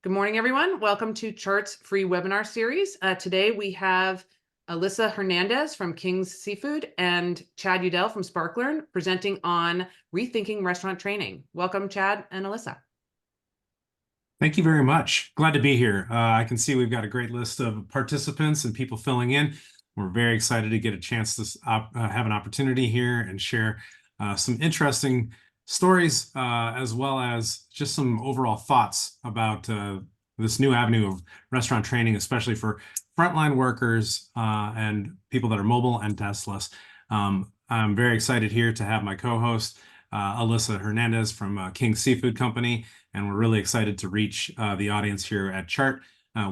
Good morning, everyone. Welcome to Chart's free webinar series. Today we have Alyssa Hernandez from King's Seafood and Chad Udell from SparkLearn presenting on rethinking restaurant training. Welcome, Chad and Alyssa. Thank you very much. Glad to be here. I can see we've got a great list of participants and people filling in. We're very excited to get a chance to have an opportunity here and share some interesting stories, as well as just some overall thoughts about this new avenue of restaurant training, especially for frontline workers and people that are mobile and deskless. I'm very excited here to have my co-host, Alyssa Hernandez from King Seafood Company, and we're really excited to reach the audience here at Chart.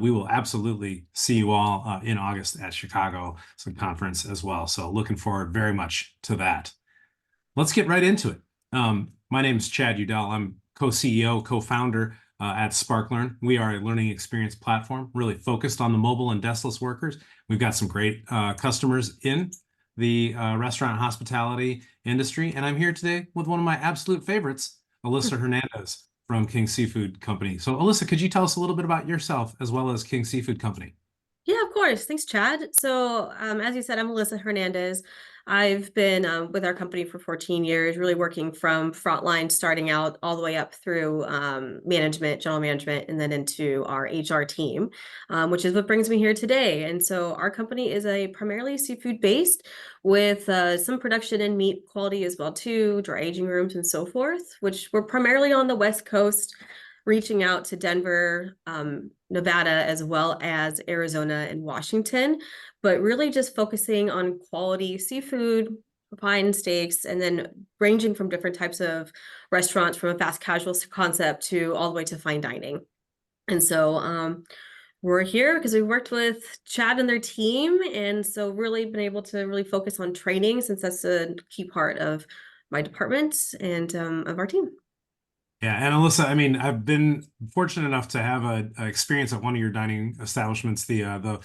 We will absolutely see you all in August at Chicago, some conference as well. So looking forward very much to that. Let's get right into it. My name is Chad Udell. I'm co-CEO, co-founder at SparkLearn. We are a learning experience platform really focused on the mobile and deskless workers. We've got some great customers in the restaurant hospitality industry. And I'm here today with one of my absolute favorites, Alyssa Hernandez from King Seafood Company. So Alyssa, could you tell us a little bit about yourself as well as King Seafood Company? Yeah, of course. Thanks, Chad. So as you said, I'm Alyssa Hernandez. I've been with our company for 14 years, really working from frontline, starting out all the way up through management, general management, and then into our HR team, which is what brings me here today. And so our company is a primarily seafood based with some production and meat quality as well too, dry aging rooms and so forth, which we're primarily on the West Coast, reaching out to Denver, Nevada, as well as Arizona and Washington, but really just focusing on quality seafood, fine steaks, and then ranging from different types of restaurants, from a fast casual concept to all the way to fine dining. And so we're here because we worked with Chad and their team, and so really been able to really focus on training, since that's a key part of my department and of our team. Yeah, and Alyssa, I mean, I've been fortunate enough to have an experience at one of your dining establishments, the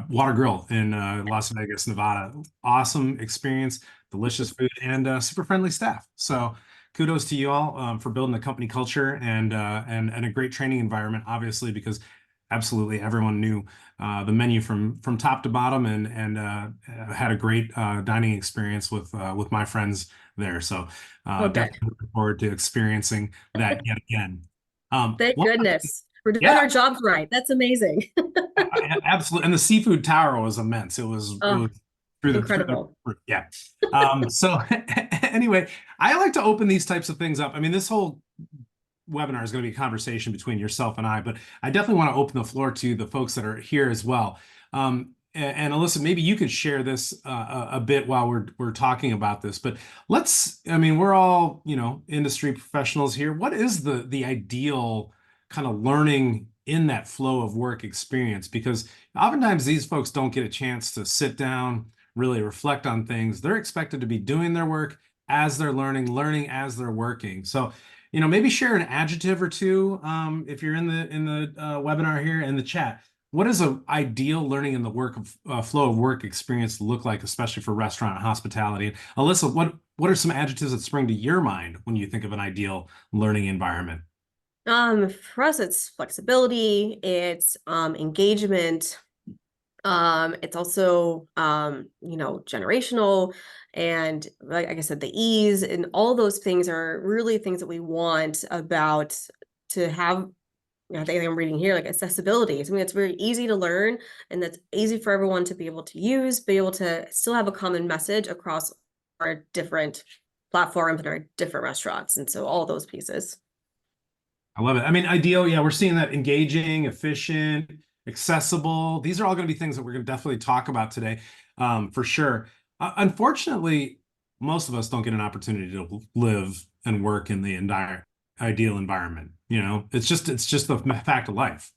Water Grill in Las Vegas, Nevada. Awesome experience, delicious food, and super friendly staff. So kudos to you all for building a company culture and a great training environment, obviously, because absolutely everyone knew the menu from top to bottom, and had a great dining experience with my friends there. So definitely looking forward to experiencing that yet again. Thank goodness. We're doing Yeah, our jobs right. That's amazing. absolutely. And the seafood tower was immense. It was Incredible. Yeah. So anyway, I like to open these types of things up. I mean, this whole webinar is going to be a conversation between yourself and I, but I definitely want to open the floor to the folks that are here as well. And Alyssa, maybe you could share this a bit while we're talking about this. But I mean, we're all, industry professionals here. What is the ideal kind of learning in that flow of work experience? Because oftentimes these folks don't get a chance to sit down, really reflect on things. They're expected to be doing their work as they're learning as they're working. So, maybe share an adjective or two if you're in the webinar here in the chat. What does an ideal learning in the flow of work experience look like, especially for restaurant and hospitality? And Alyssa, what are some adjectives that spring to your mind when you think of an ideal learning environment? For us, it's flexibility, it's engagement, it's also generational, and like I said, the ease, and all those things are really things that we want about to have. I think I'm reading here, like accessibility. Something that's very easy to learn and that's easy for everyone to be able to use, be able to still have a common message across our different platforms and our different restaurants. And so all those pieces. I love it. I mean, ideal, yeah, we're seeing that engaging, efficient, accessible. These are all going to be things that we're going to definitely talk about today, for sure. Unfortunately, most of us don't get an opportunity to live and work in the entire ideal environment. It's just the fact of life.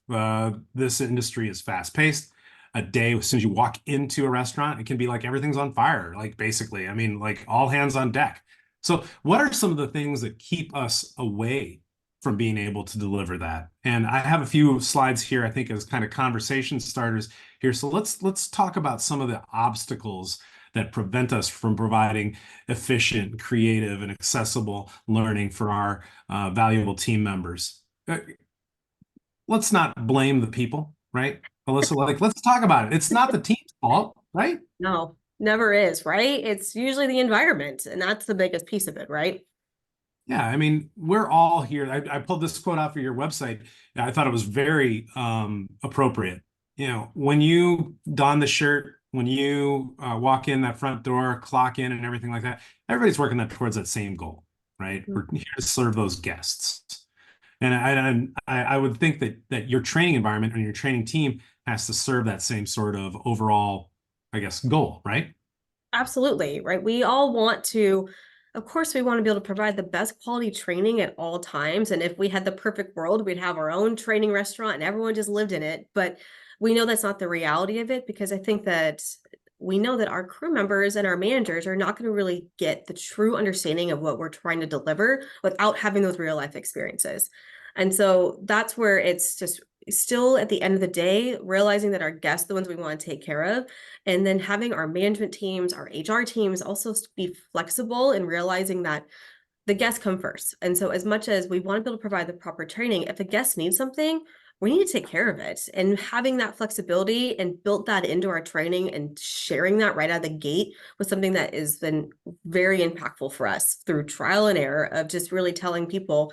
This industry is fast paced. A day, as soon as you walk into a restaurant, it can be like everything's on fire, like basically. I mean, like all hands on deck. So what are some of the things that keep us away from being able to deliver that? And I have a few slides here, I think, as kind of conversation starters here. So let's talk about some of the obstacles that prevent us from providing efficient, creative, and accessible learning for our valuable team members. let's not blame the people, right? Alyssa, like, let's talk about it. It's not the team's fault, right? No, never is, right? It's usually the environment, and that's the biggest piece of it, right? Yeah, I mean, we're all here. I pulled this quote off of your website. I thought it was very appropriate. You know, when you don the shirt, when you walk in that front door, clock in and everything like that, everybody's working that towards that same goal, right? We're here to serve those guests. And I would think that your training environment and your training team has to serve that same sort of overall, I guess, goal, right? Absolutely, right? We all want to, of course, we want to be able to provide the best quality training at all times. And if we had the perfect world, we'd have our own training restaurant and everyone just lived in it. But we know that's not the reality of it, because I think that we know that our crew members and our managers are not going to really get the true understanding of what we're trying to deliver without having those real life experiences. And so that's where it's just still at the end of the day, realizing that our guests, the ones we want to take care of, and then having our management teams, our HR teams also be flexible in realizing that the guests come first. And so as much as we want to be able to provide the proper training, if a guest needs something, we need to take care of it. And having that flexibility and built that into our training and sharing that right out of the gate was something that has been very impactful for us through trial and error of just really telling people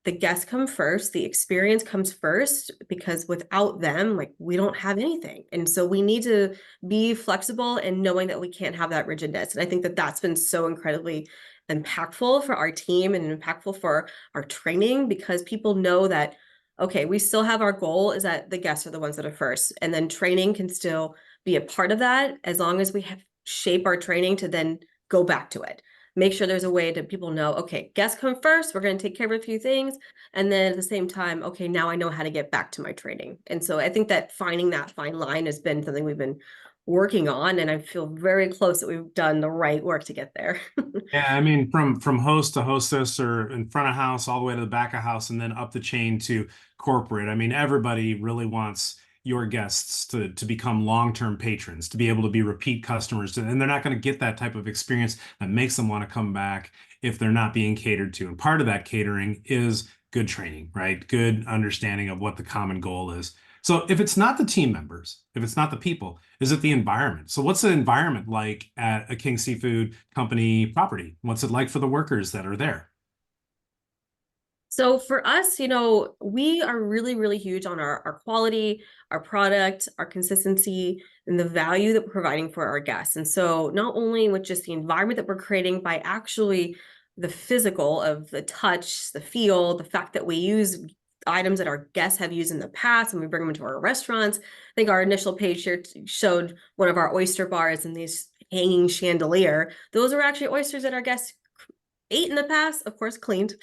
the guests come first, the experience comes first, because without them, like, we don't have anything. And so we need to be flexible and knowing that we can't have that rigidness. And I think that that's been so incredibly impactful for our team and impactful for our training, because people know that, okay, we still have our goal is that the guests are the ones that are first. And then training can still be a part of that, as long as we have shape our training to then go back to it. Make sure there's a way that people know, okay, guests come first, we're going to take care of a few things. And then at the same time, okay, now I know how to get back to my training. And so I think that finding that fine line has been something we've been working on. And I feel very close that we've done the right work to get there. Yeah, I mean, from host to hostess or in front of house all the way to the back of house and then up the chain to corporate. I mean, everybody really wants your guests to become long-term patrons, to be able to be repeat customers, and they're not going to get that type of experience that makes them want to come back if they're not being catered to. And part of that catering is good training, right? Good understanding of what the common goal is. So if it's not the team members, if it's not the people, is it the environment? So what's the environment like at a King Seafood Company property? What's it like for the workers that are there? So for us, we are really, really huge on our quality, our product, our consistency, and the value that we're providing for our guests. And so not only with just the environment that we're creating by actually the physical of the touch, the feel, the fact that we use items that our guests have used in the past and we bring them into our restaurants. I think our initial page here showed one of our oyster bars and these hanging chandelier. Those are actually oysters that our guests ate in the past, of course, cleaned,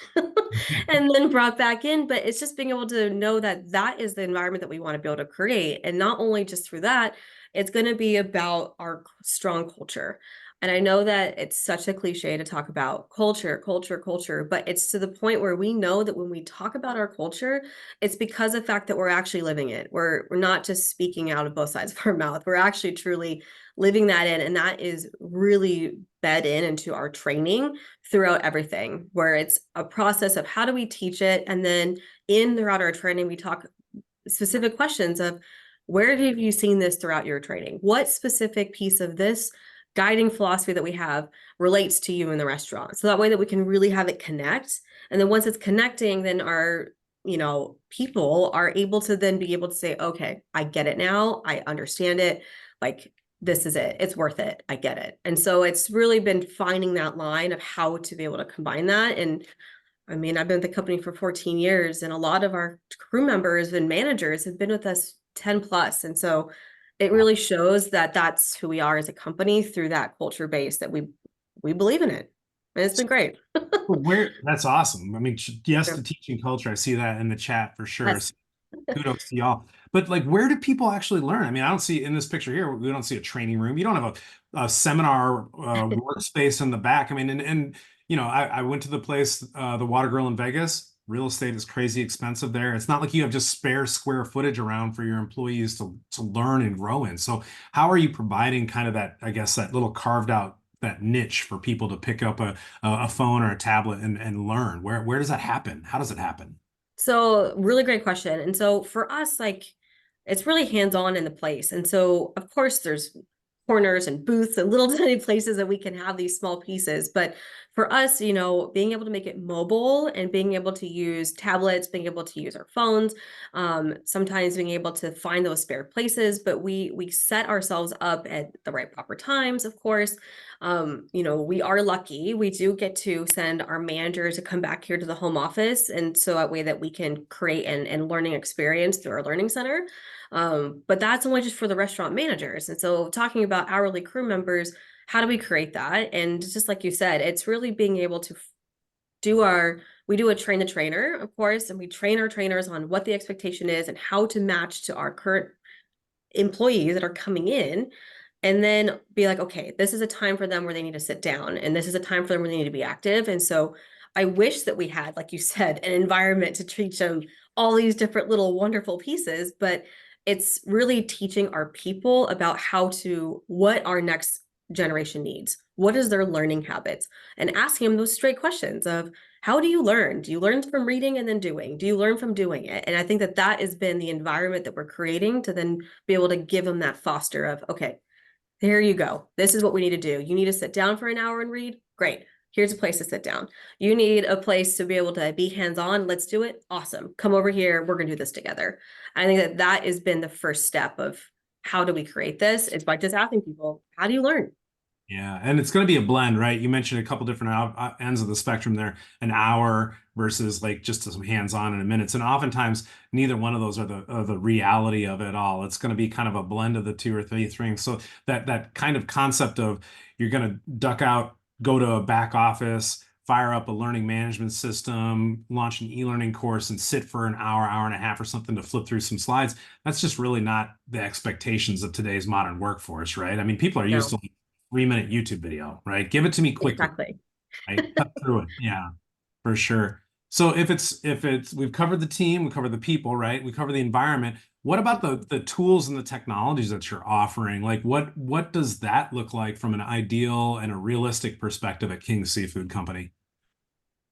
and then brought back in. But it's just being able to know that that is the environment that we want to be able to create. And not only just through that, it's going to be about our strong culture. And I know that it's such a cliche to talk about culture, culture, culture, but it's to the point where we know that when we talk about our culture, it's because of the fact that we're actually living it. We're not just speaking out of both sides of our mouth. We're actually truly living that in. And that is really bed into our training throughout everything, where it's a process of how do we teach it. And then throughout our training, we talk specific questions of where have you seen this throughout your training? What specific piece of this guiding philosophy that we have relates to you in the restaurant? So that way that we can really have it connect. And then once it's connecting, then our people are able to then be able to say, okay, I get it now. I understand it. Like, this is it. It's worth it. I get it. And so it's really been finding that line of how to be able to combine that. And I mean, I've been with the company for 14 years, and a lot of our crew members and managers have been with us 10 plus. And so it really shows that that's who we are as a company through that culture base that we believe in it. And it's been great. That's awesome. I mean, yes, Yeah. the teaching culture. I see that in the chat for sure. Yes. So kudos to y'all. But like, where do people actually learn? I mean, I don't see in this picture here, we don't see a training room. You don't have a seminar workspace in the back. I mean, and I went to the place, the Water Grill in Vegas. Real estate is crazy expensive there. It's not like you have just spare square footage around for your employees to learn and grow in. So how are you providing kind of that, I guess, that little carved out that niche for people to pick up a phone or a tablet and learn? Where does that happen? How does it happen? So really great question. And so for us, like it's really hands-on in the place. And so of course there's corners and booths and little tiny places that we can have these small pieces. But for us, you know, being able to make it mobile and being able to use tablets, being able to use our phones, sometimes being able to find those spare places, but we set ourselves up at the right proper times, of course. You know, we are lucky. We do get to send our manager to come back here to the home office. And so that way that we can create an learning experience through our learning center. But that's only just for the restaurant managers. And so talking about hourly crew members, how do we create that? And just like you said, it's really being able to we do a train the trainer, of course, and we train our trainers on what the expectation is and how to match to our current employees that are coming in, and then be like, okay, this is a time for them where they need to sit down, and this is a time for them where they need to be active. And so I wish that we had, like you said, an environment to teach them all these different little wonderful pieces, but it's really teaching our people about what our next generation needs. What is their learning habits? And asking them those straight questions of, how do you learn? Do you learn from reading and then doing? Do you learn from doing it? And I think that that has been the environment that we're creating to then be able to give them that foster of, okay, here you go. This is what we need to do. You need to sit down for an hour and read. Great. Here's a place to sit down. You need a place to be able to be hands-on. Let's do it. Awesome. Come over here. We're going to do this together. I think that that has been the first step of how do we create this? It's by just asking people, how do you learn? Yeah, and it's going to be a blend, right? You mentioned a couple different ends of the spectrum there, an hour versus like just some hands-on in a minute. And oftentimes, neither one of those are the reality of it all. It's going to be kind of a blend of the two or three things. So that kind of concept of you're going to duck out, go to a back office, fire up a learning management system, launch an e-learning course, and sit for an hour, hour and a half or something to flip through some slides. That's just really not the expectations of today's modern workforce, right? I mean, people are used No, to 3-minute YouTube video, right? Give it to me quickly, exactly. right? Cut through it. Yeah, for sure. So if it's we've covered the team, we covered the people, right? We cover the environment. What about the tools and the technologies that you're offering? Like what does that look like from an ideal and a realistic perspective at King's Seafood Company?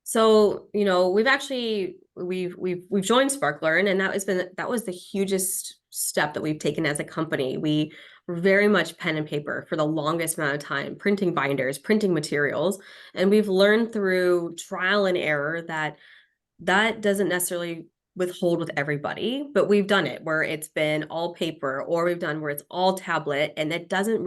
So, you know, we've joined SparkLearn, and that was the hugest step that we've taken as a company. We were very much pen and paper for the longest amount of time, printing binders, printing materials, and we've learned through trial and error that that doesn't necessarily withhold with everybody, but we've done it where it's been all paper, or we've done where it's all tablet, and it doesn't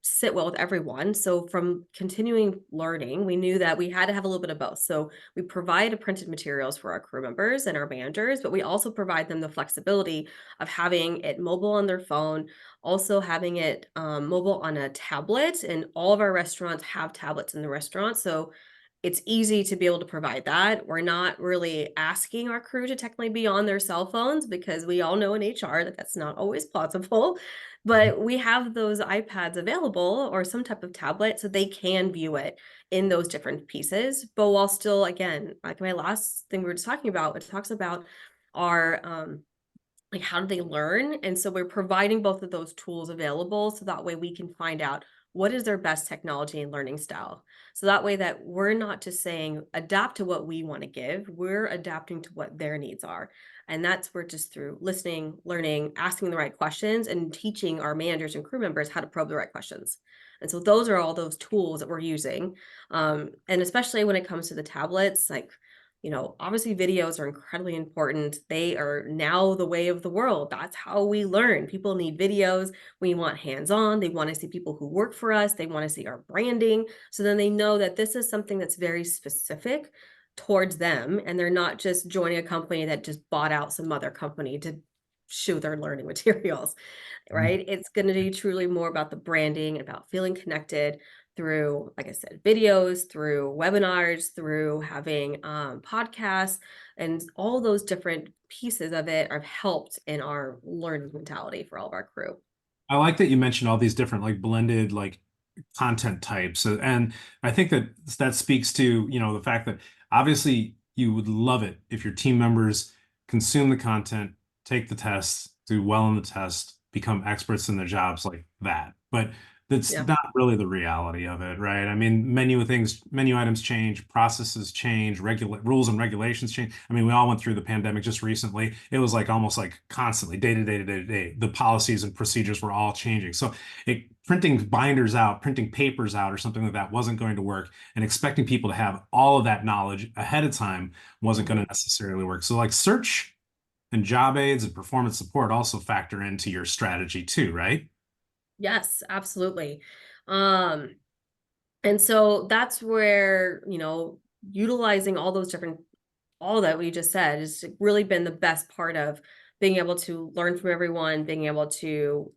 sit well with everyone. So from continuing learning, we knew that we had to have a little bit of both. So we provide printed materials for our crew members and our managers, but we also provide them the flexibility of having it mobile on their phone, also having it mobile on a tablet. And all of our restaurants have tablets in the restaurant. So it's easy to be able to provide that. We're not really asking our crew to technically be on their cell phones because we all know in HR that that's not always possible. But we have those iPads available or some type of tablet so they can view it in those different pieces. But while still, again, like my last thing we were just talking about, it talks about our like how do they learn? And so we're providing both of those tools available so that way we can find out what is their best technology and learning style. So that way that we're not just saying adapt to what we want to give, we're adapting to what their needs are. And that's where just through listening, learning, asking the right questions, and teaching our managers and crew members how to probe the right questions. And so those are all those tools that we're using. And especially when it comes to the tablets, like, you know, obviously videos are incredibly important. They are now the way of the world. That's how we learn. People need videos. We want hands-on. They want to see people who work for us. They want to see our branding. So then they know that this is something that's very specific towards them. And they're not just joining a company that just bought out some other company to show their learning materials, right? It's going to be truly more about the branding, about feeling connected through, like I said, videos, through webinars, through having podcasts, and all those different pieces of it have helped in our learning mentality for all of our crew. I like that you mentioned all these different like blended like content types. And I think that that speaks to, the fact that obviously you would love it if your team members consume the content, take the tests, do well in the test, become experts in their jobs like that. But That's Yeah. not really the reality of it, right? I mean, menu items change, processes change, rules and regulations change. I mean, we all went through the pandemic just recently. It was like almost like constantly, day to day to day to day. The policies and procedures were all changing. So printing binders out, printing papers out, or something like that wasn't going to work. And expecting people to have all of that knowledge ahead of time wasn't going to necessarily work. So like search and job aids and performance support also factor into your strategy too, right? Yes, absolutely. Um, and so that's where, utilizing all that we just said has really been the best part of being able to learn from everyone, being able to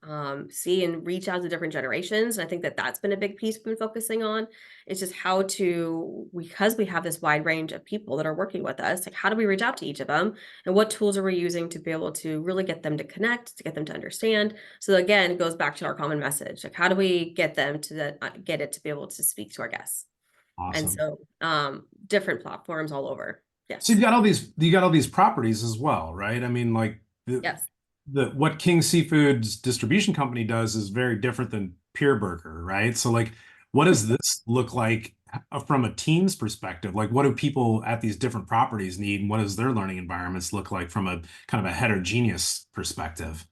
see and reach out to different generations. And I think that that's been a big piece we've been focusing on. It's just how to, because we have this wide range of people that are working with us, like how do we reach out to each of them, and what tools are we using to be able to really get them to connect, to get them to understand. So again, it goes back to our common message. Like how do we get them to get it to be able to speak to our guests? And Awesome. so different platforms all over. So Yes. you got all these properties as well, right? I mean, like Yes. the what King Seafood's distribution company does is very different than Pure Burger, right? So like what does this look like from a team's perspective? Like what do people at these different properties need, and what does their learning environments look like from a kind of a heterogeneous perspective?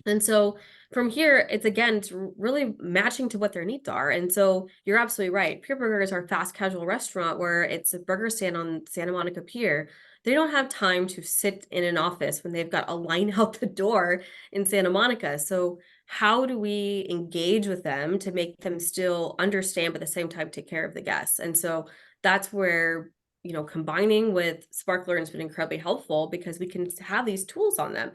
And so from here, it's really matching to what their needs are. And so you're absolutely right. Pure Burger is our fast casual restaurant where it's a burger stand on Santa Monica Pier. They don't have time to sit in an office when they've got a line out the door in Santa Monica. So how do we engage with them to make them still understand, but at the same time take care of the guests? And so that's where, combining with SparkLearn has been incredibly helpful because we can have these tools on them.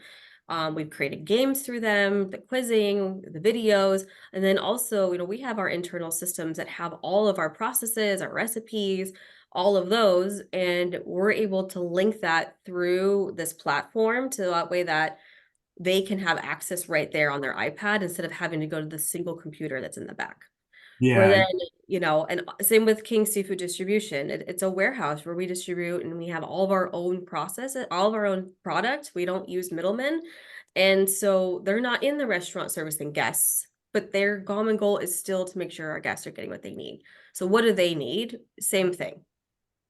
We've created games through them, the quizzing, the videos, and then also, we have our internal systems that have all of our processes, our recipes, all of those, and we're able to link that through this platform to that way that they can have access right there on their iPad instead of having to go to the single computer that's in the back. Where Yeah, then, and same with King Seafood Distribution. It's a warehouse where we distribute and we have all of our own processes, all of our own products. We don't use middlemen. And so they're not in the restaurant servicing guests, but their common goal is still to make sure our guests are getting what they need. So what do they need? Same thing.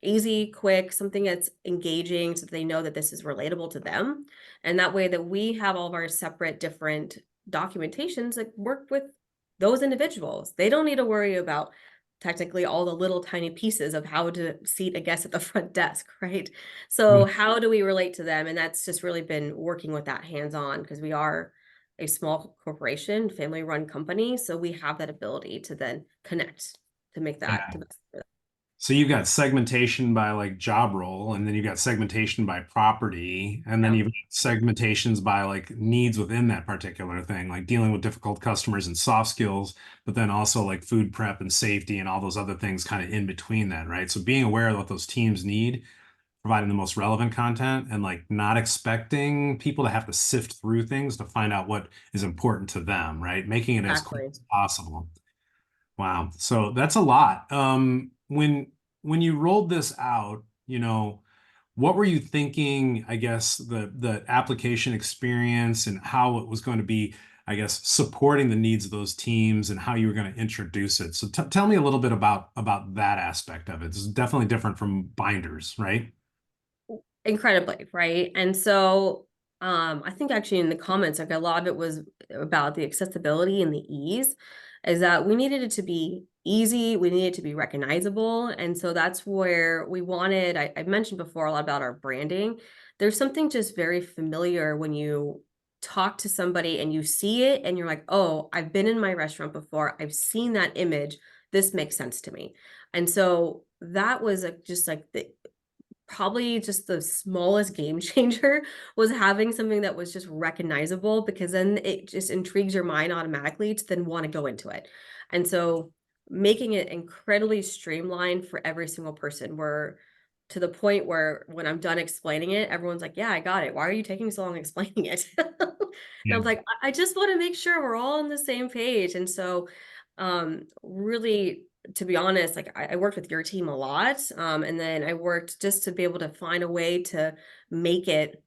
Easy, quick, something that's engaging so that they know that this is relatable to them. And that way that we have all of our separate different documentations that work with those individuals. They don't need to worry about technically all the little tiny pieces of how to seat a guest at the front desk, right? So how do we relate to them? And that's just really been working with that hands-on because we are a small corporation, family run company. So we have that ability to then connect to make that yeah. the best for them. So you've got segmentation by like job role, and then you've got segmentation by property, and then Yeah. you've got segmentations by like needs within that particular thing, like dealing with difficult customers and soft skills, but then also like food prep and safety and all those other things kind of in between that, right? So being aware of what those teams need, providing the most relevant content, and like not expecting people to have to sift through things to find out what is important to them, right? Making it as quick Exactly. as possible. Wow. So that's a lot. When you rolled this out, what were you thinking, I guess, the application experience and how it was going to be, I guess, supporting the needs of those teams and how you were going to introduce it. So t tell me a little bit about that aspect of it. It's definitely different from binders, right? Incredibly, right? And so I think actually in the comments, like a lot of it was about the accessibility and the ease, is that we needed it to be easy, we needed it to be recognizable. And so that's where we wanted, I mentioned before a lot about our branding. There's something just very familiar when you talk to somebody and you see it and you're like, oh, I've been in my restaurant before, I've seen that image, this makes sense to me. And so that was just like the probably just the smallest game changer was having something that was just recognizable because then it just intrigues your mind automatically to then want to go into it. And so making it incredibly streamlined for every single person where to the point where when I'm done explaining it, everyone's like, yeah, I got it. Why are you taking so long explaining it? And I Yeah. was like, I just want to make sure we're all on the same page. And so really to be honest, like I worked with your team a lot. And then I worked just to be able to find a way to make it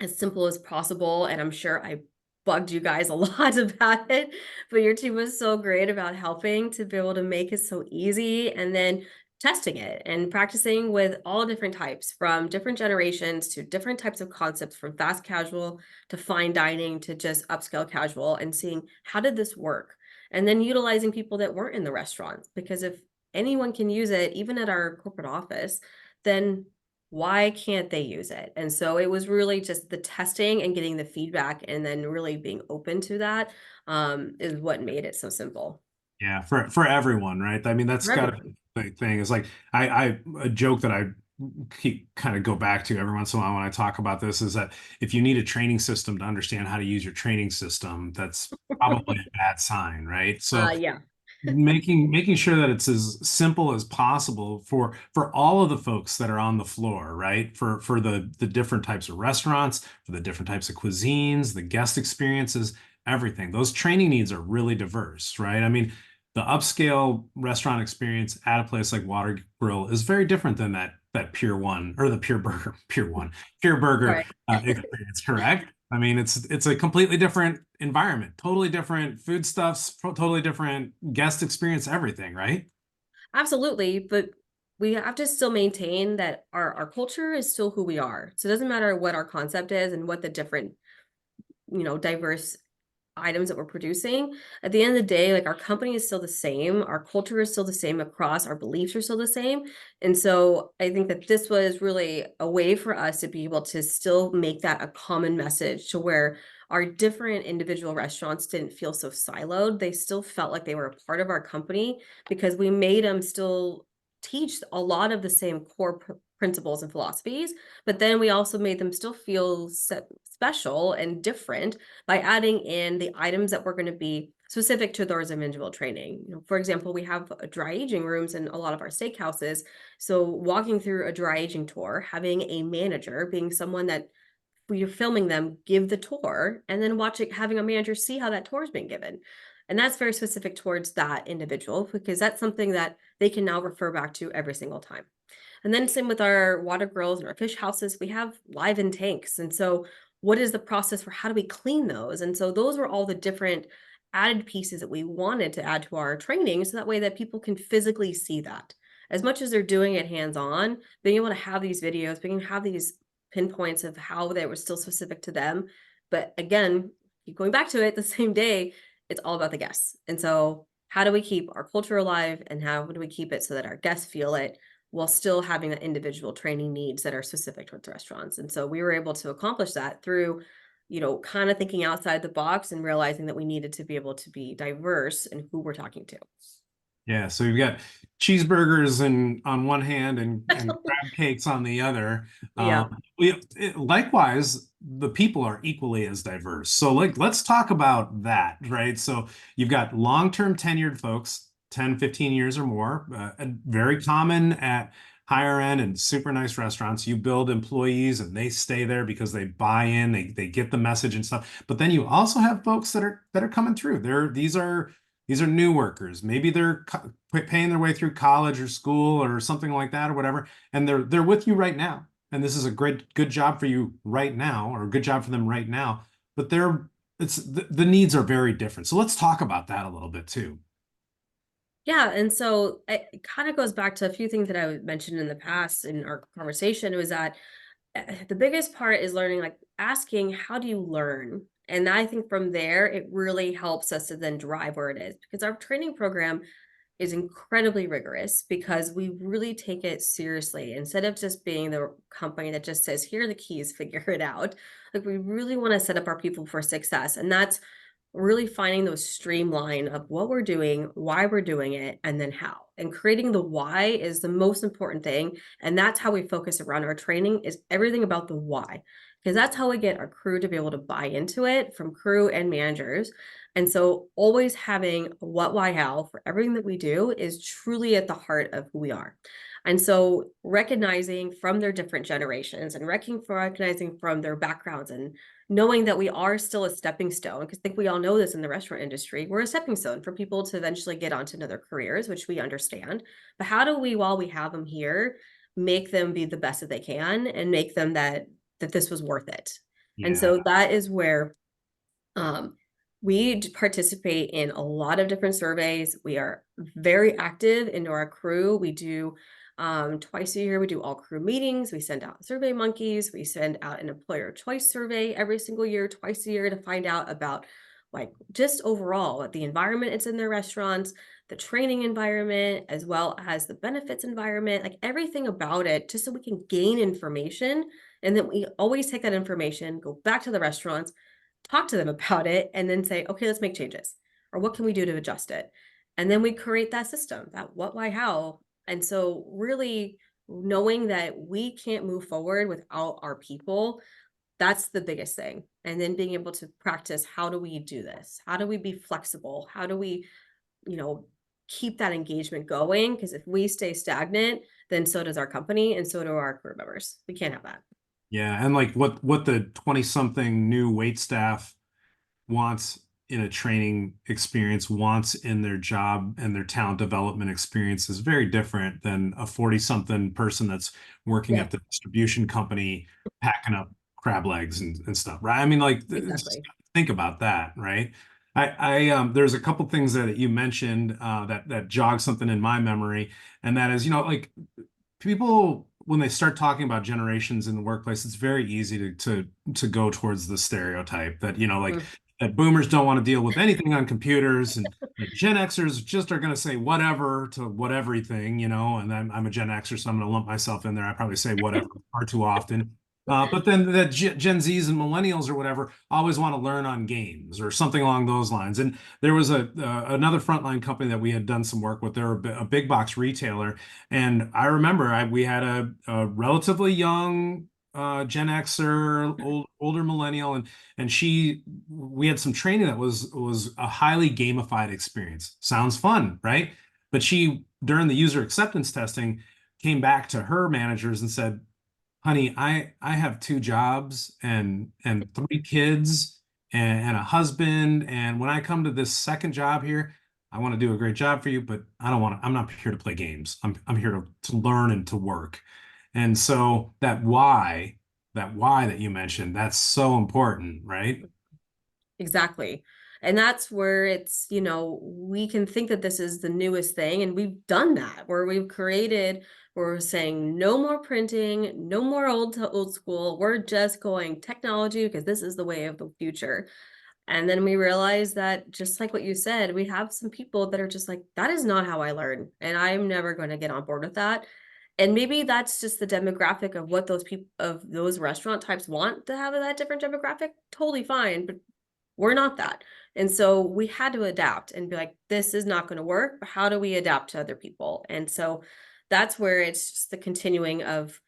as simple as possible. And I'm sure I bugged you guys a lot about it, but your team was so great about helping to be able to make it so easy, and then testing it and practicing with all different types, from different generations to different types of concepts, from fast casual to fine dining to just upscale casual, and seeing how did this work, and then utilizing people that weren't in the restaurants, because if anyone can use it, even at our corporate office, then why can't they use it? And so it was really just the testing and getting the feedback, and then really being open to that is what made it so simple Yeah, for everyone, right? I mean, that's for got to everyone. be the thing. Is like I a joke that I keep kind of go back to every once in a while when I talk about this is that if you need a training system to understand how to use your training system, that's probably a bad sign, right? So Yeah, making sure that it's as simple as possible for all of the folks that are on the floor, right? For the different types of restaurants, for the different types of cuisines, the guest experiences, everything. Those training needs are really diverse, right? I mean, the upscale restaurant experience at a place like Water Grill is very different than that Pure One or the Pure Burger right. experience, correct? I mean, it's a completely different environment, totally different foodstuffs, totally different guest experience, everything, right? Absolutely, but we have to still maintain that our culture is still who we are. So it doesn't matter what our concept is and what the different, diverse items that we're producing. At the end of the day, like, our company is still the same, our culture is still the same across, our beliefs are still the same. And so I think that this was really a way for us to be able to still make that a common message, to where our different individual restaurants didn't feel so siloed. They still felt like they were a part of our company, because we made them still teach a lot of the same core principles and philosophies, but then we also made them still feel special and different by adding in the items that were going to be specific to those individual training. For example, we have dry aging rooms in a lot of our steakhouses. So walking through a dry aging tour, having a manager being someone that, when you're filming them, give the tour, and then watching, having a manager see how that tour is being given. And that's very specific towards that individual, because that's something that they can now refer back to every single time. And then same with our water grills and our fish houses, we have live in tanks. And so what is the process for how do we clean those? And so those were all the different added pieces that we wanted to add to our training, so that way that people can physically see that. As much as they're doing it hands-on, being able to have these videos, being able to have these pinpoints of how they were still specific to them. But again, keep going back to it, the same day, it's all about the guests. And so how do we keep our culture alive, and how do we keep it so that our guests feel it, while still having the individual training needs that are specific towards restaurants? And so we were able to accomplish that through, kind of thinking outside the box and realizing that we needed to be able to be diverse in who we're talking to. Yeah, so you've got cheeseburgers and on one hand and crab cakes on the other. Yeah. Likewise, the people are equally as diverse. So let's talk about that, right? So you've got long-term tenured folks, 10, 15 years or more, very common at higher end and super nice restaurants. You build employees and they stay there because they buy in, they get the message and stuff. But then you also have folks that are coming through. These are new workers. Maybe they're paying their way through college or school or something like that or whatever, and they're with you right now. And this is a good job for you right now, or a good job for them right now. But the needs are very different. So let's talk about that a little bit too. Yeah, and so it kind of goes back to a few things that I mentioned in the past in our conversation, was that the biggest part is learning, like, asking, how do you learn? And I think from there, it really helps us to then drive where it is, because our training program is incredibly rigorous, because we really take it seriously. Instead of just being the company that just says, here are the keys, figure it out. Like, we really want to set up our people for success. And that's really finding those streamline of what we're doing, why we're doing it, and then how. And creating the why is the most important thing. And that's how we focus around our training, is everything about the why. Because that's how we get our crew to be able to buy into it, from crew and managers. And so always having a what, why, how for everything that we do is truly at the heart of who we are. And so recognizing from their different generations, and recognizing from their backgrounds, and knowing that we are still a stepping stone, because I think we all know this in the restaurant industry, we're a stepping stone for people to eventually get onto another careers, which we understand. But how do we, while we have them here, make them be the best that they can, and make them that this was worth it? And Yeah. so that is where Um, we participate in a lot of different surveys. We are very active into our crew. We do twice a year, we do all crew meetings. We send out survey monkeys. We send out an employer choice survey every single year, twice a year, to find out about like just overall the environment it's in their restaurants, the training environment, as well as the benefits environment, like everything about it, just so we can gain information. And then we always take that information, go back to the restaurants, talk to them about it, and then say, okay, let's make changes. Or what can we do to adjust it? And then we create that system, that what, why, how. And so really knowing that we can't move forward without our people, that's the biggest thing. And then being able to practice, how do we do this? How do we be flexible? How do we, you know, keep that engagement going? Because if we stay stagnant, then so does our company and so do our crew members. We can't have that. Yeah, and like what the 20 something new wait staff wants in a training experience, wants in their job and their talent development experience is very different than a 40 something person that's working Yeah, at the distribution company packing up crab legs and stuff, right? I mean, like, just exactly. think about that, right? There's a couple things that you mentioned that jog something in my memory, and that is, like, people, when they start talking about generations in the workplace, it's very easy to go towards the stereotype that, like, Mm, that boomers don't want to deal with anything on computers, and that Gen Xers just are going to say whatever to whateverything, and I'm a Gen Xer, so I'm going to lump myself in there. I probably say whatever far too often. But then the Gen Zs and millennials or whatever always want to learn on games or something along those lines. And there was another frontline company that we had done some work with. They're a big box retailer, and I remember we had a relatively young Gen Xer, older millennial, and we had some training that was a highly gamified experience. Sounds fun, right? But she, during the user acceptance testing, came back to her managers and said, honey, I have two jobs and three kids and a husband. And when I come to this second job here, I want to do a great job for you, but I'm not here to play games. I'm here to learn and to work. And so that why that you mentioned, that's so important, right? exactly. And that's where it's, we can think that this is the newest thing. And we've done that where we're saying no more printing, no more old to old school. We're just going technology because this is the way of the future. And then we realize that, just like what you said, we have some people that are just like, that is not how I learn. And I'm never going to get on board with that. And maybe that's just the demographic of what those people of those restaurant types want to have that different demographic. Totally fine. But we're not that. And so we had to adapt and be like, this is not going to work. But how do we adapt to other people? And so that's where it's just the continuing of,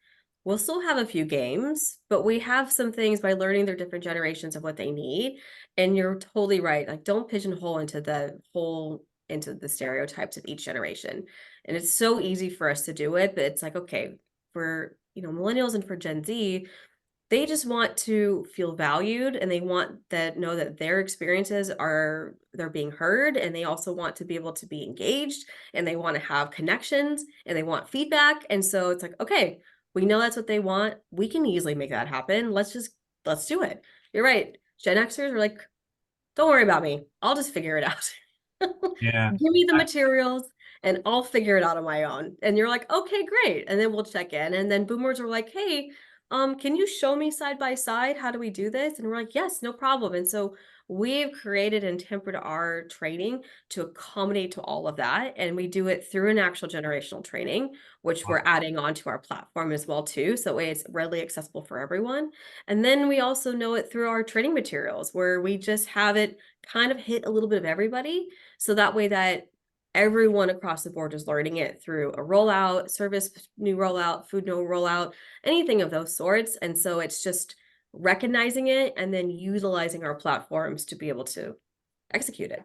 we'll still have a few games, but we have some things by learning their different generations of what they need. And you're totally right. Like, don't pigeonhole into the stereotypes of each generation. And it's so easy for us to do it, but it's like, okay, for millennials and for Gen Z, they just want to feel valued, and they want that know that their experiences they're being heard, and they also want to be able to be engaged, and they want to have connections, and they want feedback. And so it's like, okay, we know that's what they want. We can easily make that happen. Let's do it. You're right. Gen Xers are like, don't worry about me. I'll just figure it out. Yeah. Give me the materials and I'll figure it out on my own. And you're like, okay, great. And then we'll check in. And then boomers are like, hey, can you show me side by side? How do we do this? And we're like, yes, no problem. And so we've created and tempered our training to accommodate to all of that. And we do it through an actual generational training, which we're adding onto our platform as well, too. So that way it's readily accessible for everyone. And then we also know it through our training materials, where we just have it kind of hit a little bit of everybody. So that way that everyone across the board is learning it through a rollout, service new rollout, food no rollout, anything of those sorts. And so it's just recognizing it and then utilizing our platforms to be able to execute it.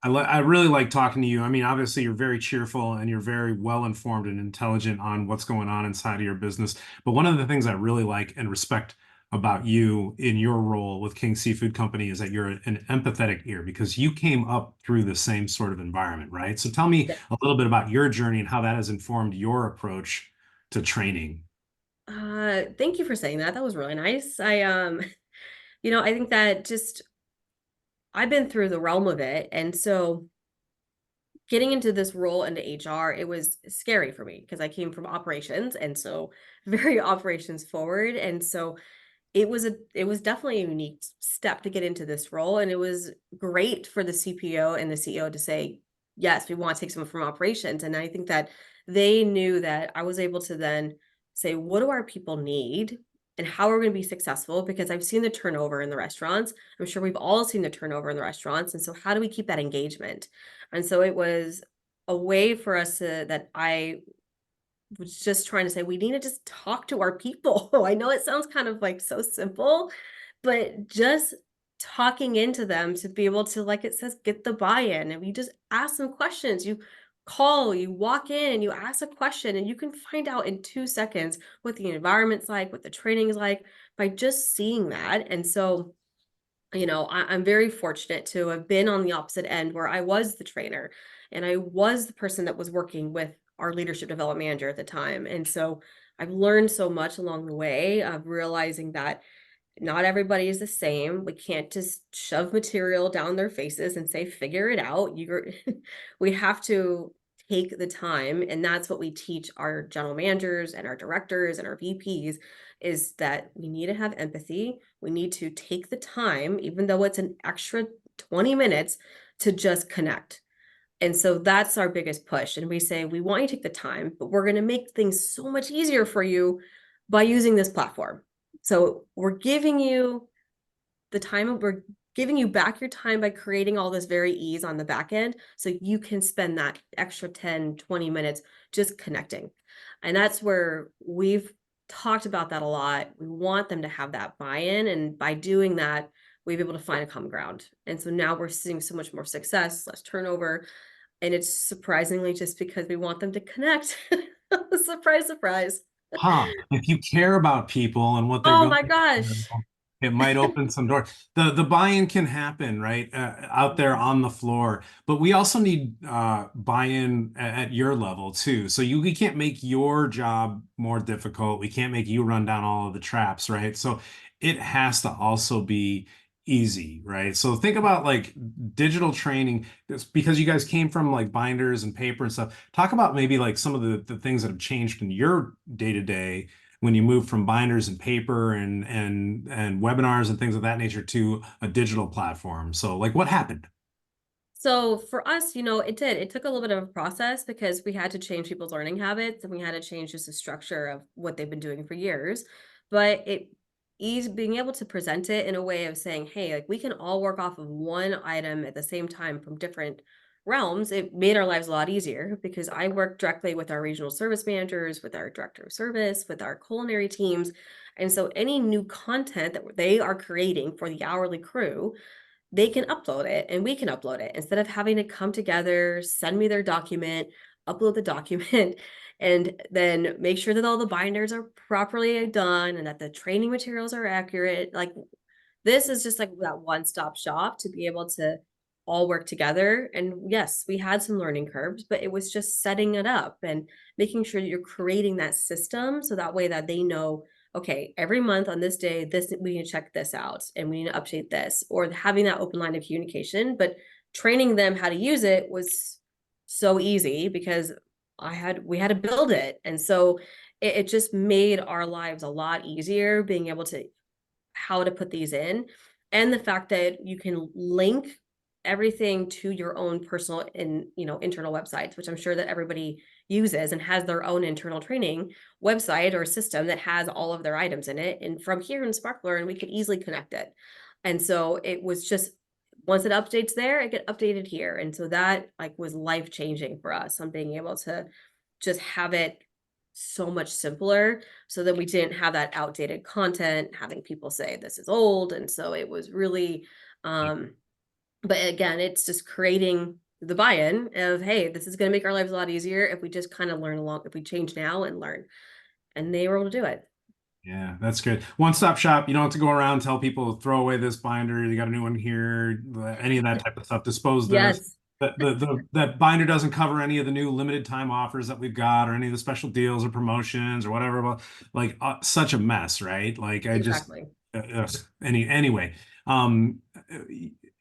I really like talking to you. I mean, obviously, you're very cheerful and you're very well informed and intelligent on what's going on inside of your business. But one of the things I really like and respect about you in your role with King Seafood Company is that you're an empathetic ear, because you came up through the same sort of environment, right? So tell me Yeah. a little bit about your journey and how that has informed your approach to training. Thank you for saying that. That was really nice. I think that just I've been through the realm of it. And so getting into this role into HR, it was scary for me because I came from operations, and so very operations forward. And so it was definitely a unique step to get into this role. And it was great for the CPO and the CEO to say, yes, we want to take someone from operations. And I think that they knew that I was able to then say, what do our people need? And how are we going to be successful? Because I've seen the turnover in the restaurants. I'm sure we've all seen the turnover in the restaurants. And so how do we keep that engagement? And so it was a way for us to that I was just trying to say we need to just talk to our people. I know it sounds kind of like so simple, but just talking into them to be able to, like it says, get the buy-in. And we just ask them questions. You call, you walk in and you ask a question, and you can find out in 2 seconds what the environment's like, what the training is like by just seeing that. And so I'm very fortunate to have been on the opposite end where I was the trainer and I was the person that was working with our leadership development manager at the time. And so I've learned so much along the way of realizing that not everybody is the same. We can't just shove material down their faces and say, figure it out. We have to take the time. And that's what we teach our general managers and our directors and our VPs is that we need to have empathy. We need to take the time, even though it's an extra 20 minutes to just connect. And so that's our biggest push. And we say, we want you to take the time, but we're going to make things so much easier for you by using this platform. So we're giving you the time, we're giving you back your time by creating all this very ease on the back end. So you can spend that extra 10, 20 minutes just connecting. And that's where we've talked about that a lot. We want them to have that buy-in. And by doing that, we've been able to find a common ground. And so now we're seeing so much more success, less turnover. And it's surprisingly just because we want them to connect. Surprise, surprise. Huh. If you care about people and what they're Oh going my through, gosh. it might open some doors. The buy-in can happen, right? Out there on the floor. But we also need buy-in at your level too. So we can't make your job more difficult. We can't make you run down all of the traps, right? So it has to also be easy, right? So think about like digital training, because you guys came from like binders and paper and stuff. Talk about maybe like some of the things that have changed in your day-to-day when you move from binders and paper and webinars and things of that nature to a digital platform. So like what happened? So for us, it took a little bit of a process because we had to change people's learning habits and we had to change just the structure of what they've been doing for years. But it is being able to present it in a way of saying, hey, like we can all work off of one item at the same time from different realms. It made our lives a lot easier because I work directly with our regional service managers, with our director of service, with our culinary teams. And so any new content that they are creating for the hourly crew, they can upload it and we can upload it instead of having to come together, send me their document, upload the document, and then make sure that all the binders are properly done and that the training materials are accurate. Like this is just like that one-stop shop to be able to all work together. And yes, we had some learning curves, but it was just setting it up and making sure that you're creating that system so that way that they know, okay, every month on this day, this we need to check this out and we need to update this, or having that open line of communication. But training them how to use it was so easy because we had to build it. And so it just made our lives a lot easier being able to how to put these in, and the fact that you can link everything to your own personal and internal websites, which I'm sure that everybody uses and has their own internal training website or system that has all of their items in it. And from here in SparkLearn, we could easily connect it. And so it was just once it updates there, it get updated here. And so that like was life changing for us on being able to just have it so much simpler so that we didn't have that outdated content having people say this is old. And so it was really but again, it's just creating the buy-in of, hey, this is going to make our lives a lot easier if we just kind of learn along, if we change now and learn. And they were able to do it. Yeah, that's good. One-stop shop. You don't have to go around and tell people throw away this binder. You got a new one here. Any of that type of stuff. Dispose this. Yes, That binder doesn't cover any of the new limited time offers that we've got, or any of the special deals or promotions or whatever. But like such a mess, right? Like I just exactly. anyway. Um,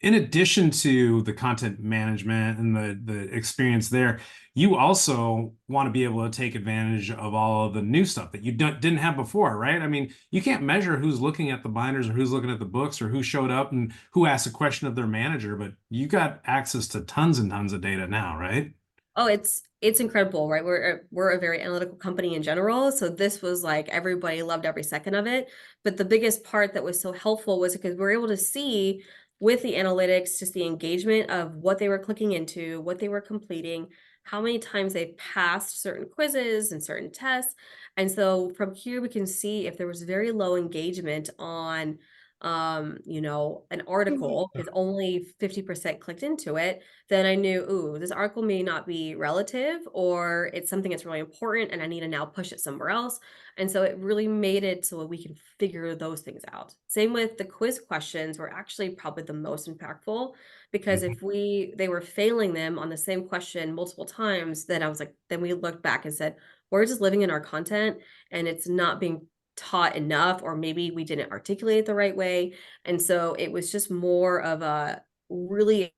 in addition to the content management and the experience there, you also want to be able to take advantage of all of the new stuff that you didn't have before, right? I mean, you can't measure who's looking at the binders or who's looking at the books or who showed up and who asked a question of their manager, but you got access to tons and tons of data now, right? Oh, it's incredible, right? We're a very analytical company in general, so this was like everybody loved every second of it. But the biggest part that was so helpful was because we're able to see with the analytics just the engagement of what they were clicking into, what they were completing, how many times they passed certain quizzes and certain tests. And so from here we can see if there was very low engagement on an article is only 50% clicked into it, then I knew, ooh, this article may not be relative, or it's something that's really important and I need to now push it somewhere else. And so it really made it so we can figure those things out. Same with the quiz questions were actually probably the most impactful, because if they were failing them on the same question multiple times, then I was like, then we looked back and said, we're just living in our content and it's not being taught enough, or maybe we didn't articulate it the right way. And so it was just more of a really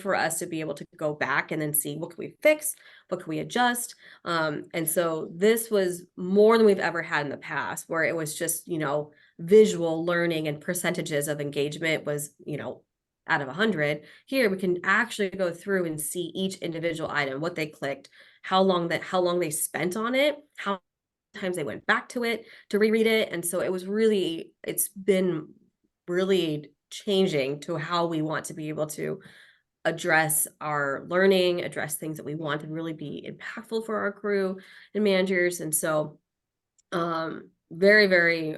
for us to be able to go back and then see what can we fix, what can we adjust. And so this was more than we've ever had in the past, where it was just, visual learning and percentages of engagement was, out of 100. Here we can actually go through and see each individual item, what they clicked, how long they spent on it, how times they went back to it to reread it. And so it's been really changing to how we want to be able to address our learning, address things that we want to really be impactful for our crew and managers. And so very, very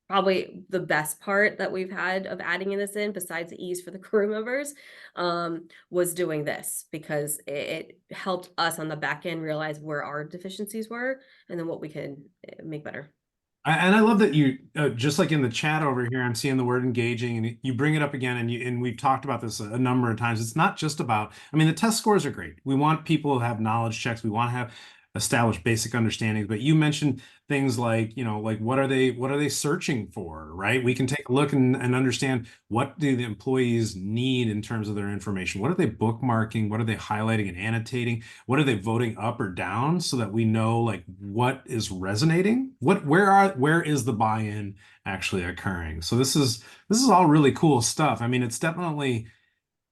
probably the best part that we've had of adding in this in, besides the ease for the crew members, was doing this, because it helped us on the back end realize where our deficiencies were and then what we could make better. And I love that you, just like in the chat over here, I'm seeing the word engaging, and you bring it up again, and we've talked about this a number of times. It's not just about, I mean, the test scores are great. We want people to have knowledge checks. We want to have established basic understandings. But you mentioned things like, like what are they searching for, right? We can take a look and understand, what do the employees need in terms of their information? What are they bookmarking? What are they highlighting and annotating? What are they voting up or down, so that we know like what is resonating? Where is the buy-in actually occurring? So this is all really cool stuff. I mean, it's definitely,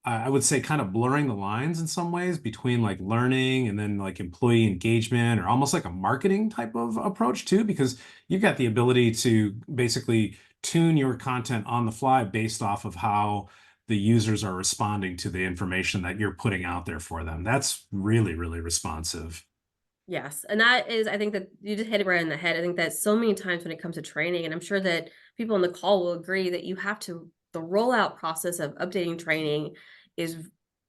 I would say, kind of blurring the lines in some ways between like learning and then like employee engagement, or almost like a marketing type of approach too, because you've got the ability to basically tune your content on the fly based off of how the users are responding to the information that you're putting out there for them. That's really, really responsive. Yes. And that is, I think that you just hit it right in the head. I think that so many times when it comes to training, and I'm sure that people on the call will agree that the rollout process of updating training is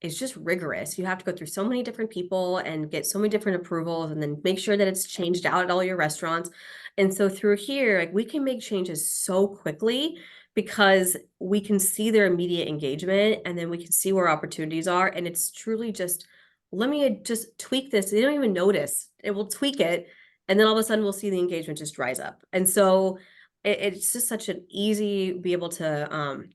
just rigorous. You have to go through so many different people and get so many different approvals, and then make sure that it's changed out at all your restaurants. And so through here, like, we can make changes so quickly because we can see their immediate engagement, and then we can see where opportunities are. And it's truly just, let me just tweak this. They don't even notice. It will tweak it. And then all of a sudden we'll see the engagement just rise up. And so it's just such an easy be able to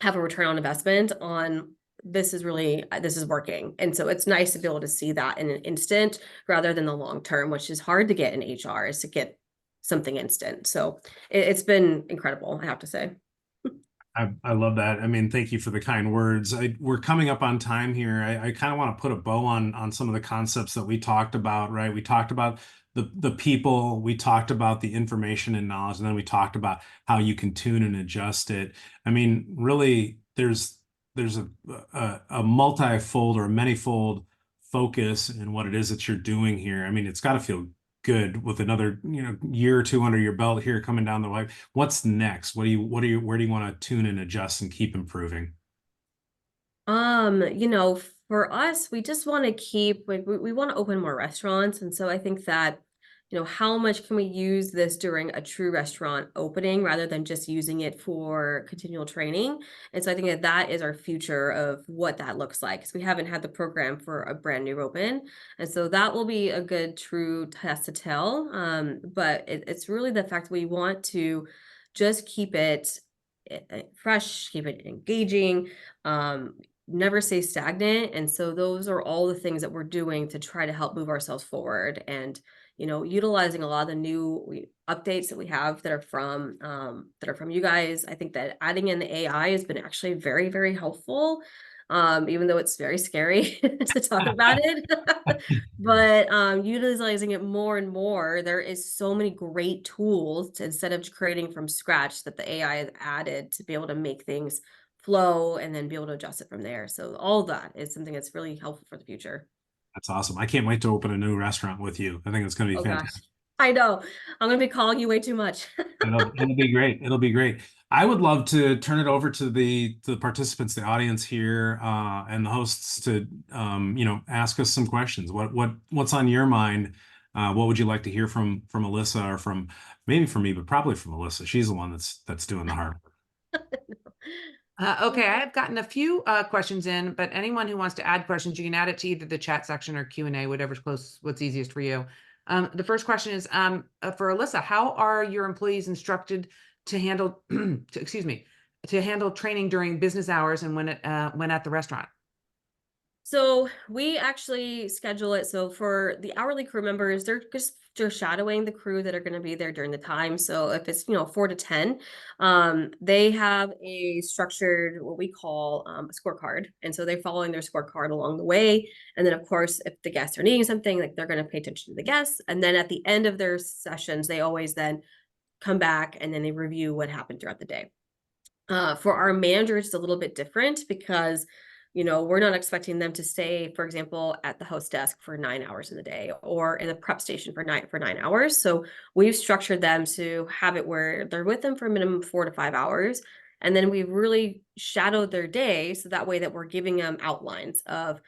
have a return on investment on, this is working. And so it's nice to be able to see that in an instant rather than the long term, which is hard to get in HR, is to get something instant. So it's been incredible, I have to say. I love that. I mean, thank you for the kind words. We're coming up on time here. I kind of want to put a bow on some of the concepts that we talked about, right? We talked about the people, we talked about the information and knowledge, and then we talked about how you can tune and adjust it. I mean, really, there's a multi-fold or a many-fold focus in what it is that you're doing here. I mean, it's got to feel good with another year or two under your belt here coming down the way. What's next? Where do you want to tune and adjust and keep improving? For us, we just want to keep, like, we want to open more restaurants. And so I think that, how much can we use this during a true restaurant opening rather than just using it for continual training? And so I think that that is our future of what that looks like, because we haven't had the program for a brand new open. And so that will be a good true test to tell. But it's really the fact we want to just keep it fresh, keep it engaging, never stay stagnant. And so those are all the things that we're doing to try to help move ourselves forward, and utilizing a lot of the new updates that we have that are from you guys. I think that adding in the AI has been actually very, very helpful, even though it's very scary to talk about it. But utilizing it more and more, there is so many great tools instead of creating from scratch that the AI has added to be able to make things flow and then be able to adjust it from there. So all of that is something that's really helpful for the future. That's awesome. I can't wait to open a new restaurant with you. I think it's going to be Oh gosh, fantastic. I know. I'm gonna be calling you way too much. It'll be great. It'll be great. I would love to turn it over to the participants, the audience here, and the hosts to ask us some questions. What's on your mind? What would you like to hear from Alyssa, or from maybe from me, but probably from Alyssa? She's the one that's doing the hard work. Okay, I have gotten a few questions in, but anyone who wants to add questions, you can add it to either the chat section or Q&A, what's easiest for you. The first question is for Alyssa. How are your employees instructed to handle, to handle training during business hours and when at the restaurant? So we actually schedule it. So for the hourly crew members, they're shadowing the crew that are going to be there during the time. So if it's 4 to 10, they have a structured, what we call a scorecard, and so they're following their scorecard along the way. And then of course, if the guests are needing something, like they're going to pay attention to the guests. And then at the end of their sessions, they always then come back and then they review what happened throughout the day. For our managers, it's a little bit different because, we're not expecting them to stay, for example, at the host desk for 9 hours in the day or in the prep station for 9 hours. So we've structured them to have it where they're with them for a minimum of 4 to 5 hours. And then we've really shadowed their day. So that way that we're giving them outlines of,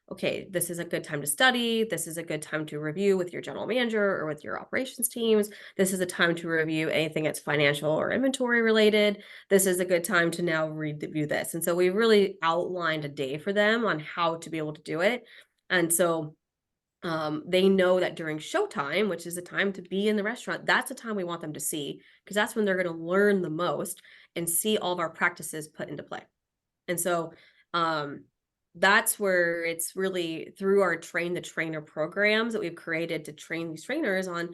okay, this is a good time to study. This is a good time to review with your general manager or with your operations teams. This is a time to review anything that's financial or inventory related. This is a good time to now review this. And so we really outlined a day for them on how to be able to do it. And so they know that during showtime, which is the time to be in the restaurant, that's the time we want them to see, because that's when they're going to learn the most and see all of our practices put into play. And so that's where it's really through our train the trainer programs that we've created to train these trainers on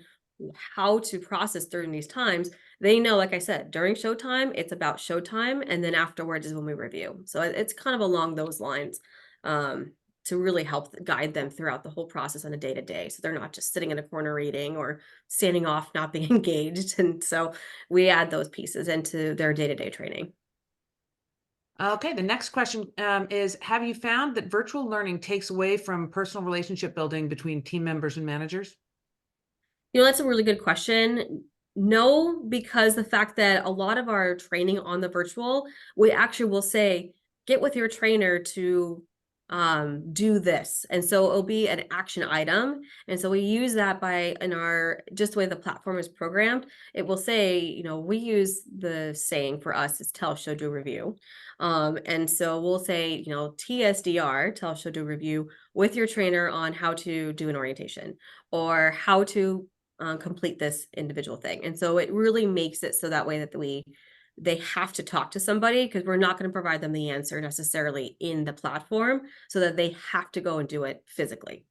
how to process during these times. They know, like I said, during showtime, it's about showtime. And then afterwards is when we review. So it's kind of along those lines, to really help guide them throughout the whole process on a day to day. So they're not just sitting in a corner reading or standing off, not being engaged. And so we add those pieces into their day to day training. Okay, the next question is, have you found that virtual learning takes away from personal relationship building between team members and managers? That's a really good question. No, because the fact that a lot of our training on the virtual, we actually will say, get with your trainer to do this. And so it'll be an action item. And so we use that just the way the platform is programmed, it will say, we use the saying for us is tell, show, do, review. And so we'll say, TSDR, tell, show, do, review with your trainer on how to do an orientation or how to complete this individual thing. And so it really makes it so that way that they have to talk to somebody, because we're not going to provide them the answer necessarily in the platform, so that they have to go and do it physically.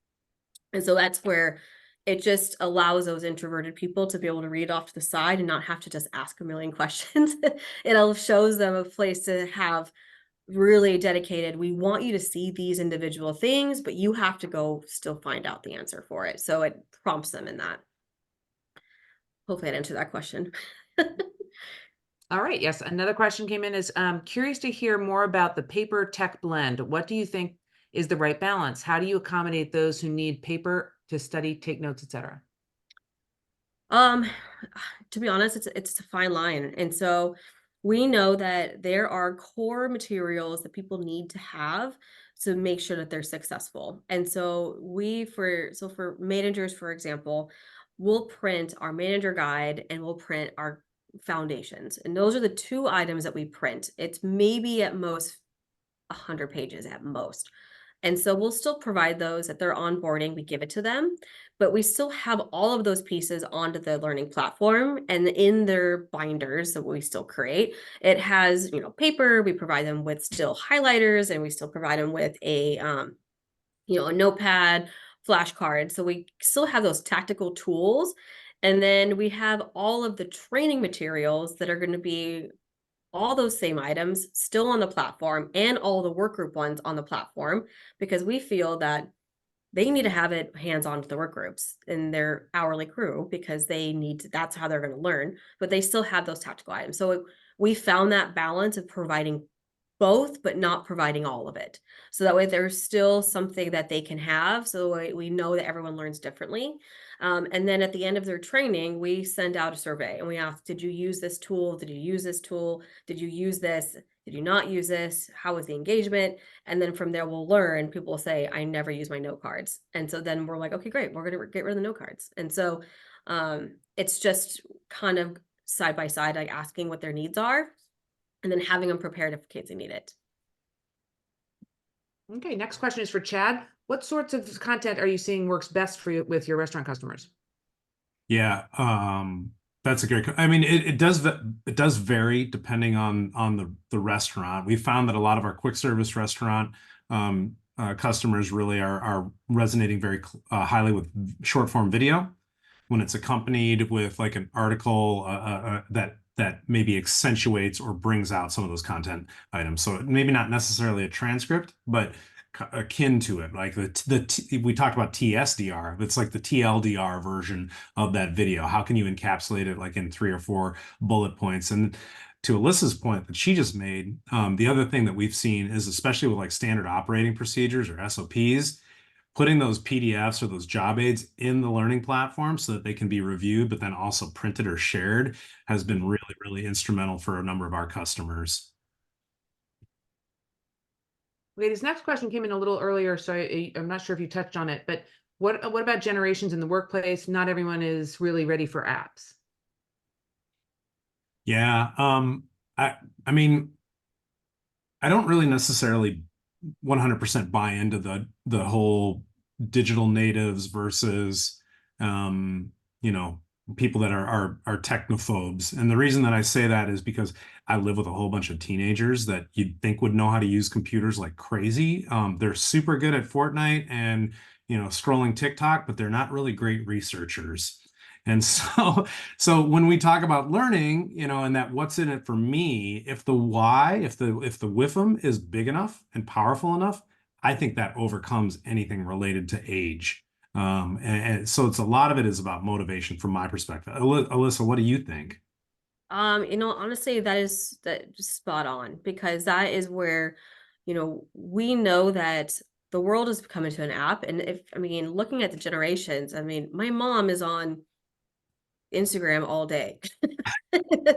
And so that's where it just allows those introverted people to be able to read off to the side and not have to just ask a million questions. It shows them a place to have really dedicated, we want you to see these individual things, but you have to go still find out the answer for it. So it prompts them in that. Hopefully that answered that question. All right. Yes. Another question came in is curious to hear more about the paper tech blend. What do you think is the right balance? How do you accommodate those who need paper to study, take notes, etc.? To be honest, it's a fine line. And so we know that there are core materials that people need to have to make sure that they're successful. And so for managers, for example, we'll print our manager guide and we'll print our foundations. And those are the two items that we print. It's maybe at most 100 pages at most. And so we'll still provide those at their onboarding, we give it to them, but we still have all of those pieces onto the learning platform, and in their binders that we still create, it has, you know, paper, we provide them with still highlighters, and we still provide them with a, you know, a notepad, flashcards. So we still have those tactical tools. And then we have all of the training materials that are going to be all those same items still on the platform, and all the work group ones on the platform, because we feel that they need to have it hands-on to the work groups in their hourly crew, because they need to, that's how they're going to learn, but they still have those tactical items. So we found that balance of providing both, but not providing all of it. So that way there's still something that they can have. So we know that everyone learns differently. And then at the end of their training, we send out a survey and we ask, did you use this tool? Did you use this tool? Did you use this? Did you not use this? How was the engagement? And then from there, we'll learn. People will say, I never use my note cards. And so then we're like, okay, great. We're going to get rid of the note cards. And so it's just kind of side by side, like asking what their needs are, and then having them prepared if kids need it. Okay, next question is for Chad. What sorts of content are you seeing works best for you with your restaurant customers? Yeah, that's a great. I mean, it does vary depending on the restaurant. We found that a lot of our quick service restaurant customers really are resonating very highly with short form video when it's accompanied with like an article that maybe accentuates or brings out some of those content items. So maybe not necessarily a transcript, but akin to it. Like we talked about TSDR. It's like the TLDR version of that video. How can you encapsulate it like in 3 or 4 bullet points? And to Alyssa's point that she just made, the other thing that we've seen is, especially with like standard operating procedures or SOPs, putting those PDFs or those job aids in the learning platform so that they can be reviewed, but then also printed or shared, has been really, really instrumental for a number of our customers. Okay, this next question came in a little earlier, so I'm not sure if you touched on it, but what about generations in the workplace? Not everyone is really ready for apps. Yeah, I mean, I don't really necessarily 100% buy into the whole digital natives versus you know, people that are technophobes. And the reason that I say that is because I live with a whole bunch of teenagers that you'd think would know how to use computers like crazy. They're super good at Fortnite and, you know, scrolling TikTok, but they're not really great researchers. And so when we talk about learning, you know, and that what's in it for me, if the why, if the WIFM is big enough and powerful enough, I think that overcomes anything related to age. And so it's a lot of it is about motivation from my perspective. Alyssa, what do you think? You know, honestly, that just spot on, because that is where, you know, we know that the world is coming to an app. And if, I mean, looking at the generations, I mean, my mom is on Instagram all day.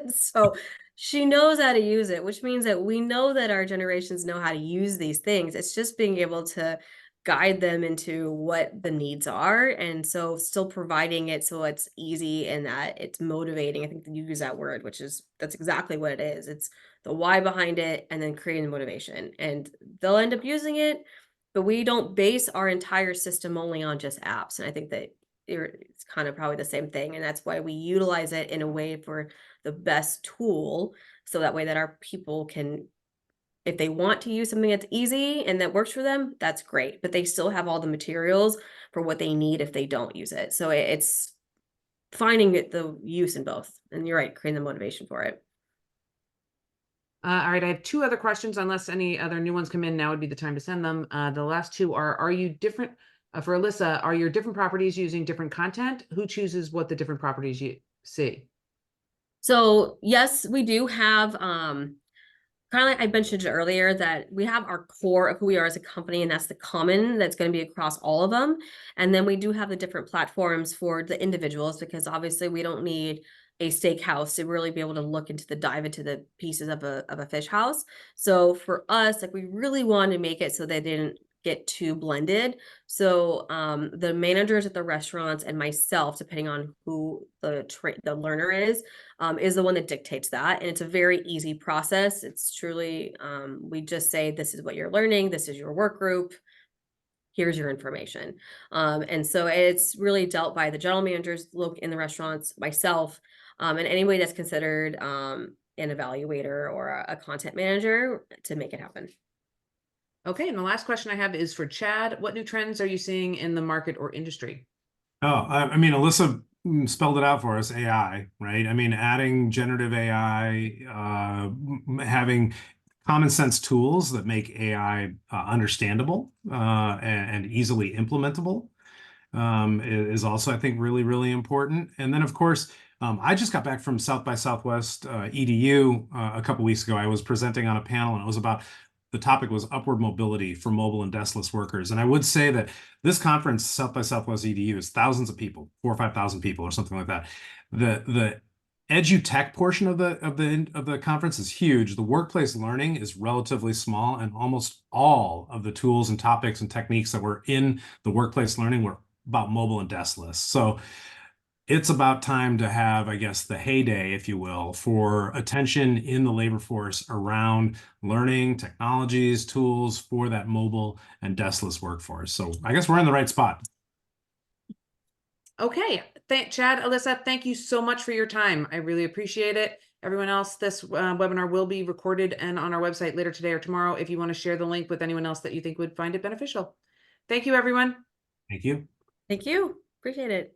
So she knows how to use it, which means that we know that our generations know how to use these things. It's just being able to guide them into what the needs are. And so still providing it so it's easy and that it's motivating. I think that you use that word, which is, that's exactly what it is. It's the why behind it and then creating the motivation. And they'll end up using it, but we don't base our entire system only on just apps. And I think that it's kind of probably the same thing. And that's why we utilize it in a way for the best tool. So that way that our people can, if they want to use something that's easy and that works for them, that's great. But they still have all the materials for what they need if they don't use it. So it's finding the use in both. And you're right, creating the motivation for it. All right, I have 2 other questions. Unless any other new ones come in, now would be the time to send them. The last 2 are you different? For Alyssa, are your different properties using different content? Who chooses what the different properties you see? So yes, we do have kind of like I mentioned earlier, that we have our core of who we are as a company, and that's the common that's going to be across all of them. And then we do have the different platforms for the individuals, because obviously we don't need a steakhouse to really be able to look into the dive into the pieces of a fish house. So for us, like, we really wanted to make it so they didn't get too blended. So the managers at the restaurants and myself, depending on who the learner is the one that dictates that. And it's a very easy process. It's truly, we just say, this is what you're learning. This is your work group. here's your information. And so it's really dealt by the general managers look in the restaurants, myself, and anybody that's considered an evaluator or a content manager to make it happen. Okay, and the last question I have is for Chad. What new trends are you seeing in the market or industry? Oh, I mean, Alyssa spelled it out for us, AI, right? I mean, adding generative AI, having common sense tools that make AI understandable and easily implementable is also, I think, really, really important. And then, of course, I just got back from South by Southwest EDU a couple weeks ago. I was presenting on a panel, and it was about the topic was upward mobility for mobile and deskless workers. And I would say that this conference, South by Southwest EDU, is thousands of people, 4,000 or 5,000 people, or something like that. The edutech portion of the conference is huge. The workplace learning is relatively small, and almost all of the tools and topics and techniques that were in the workplace learning were about mobile and deskless. So it's about time to have, I guess, the heyday, if you will, for attention in the labor force around learning technologies, tools for that mobile and deskless workforce. So I guess we're in the right spot. Okay, Chad, Alyssa, thank you so much for your time. I really appreciate it. Everyone else, this webinar will be recorded and on our website later today or tomorrow if you want to share the link with anyone else that you think would find it beneficial. Thank you, everyone. Thank you. Thank you. Appreciate it.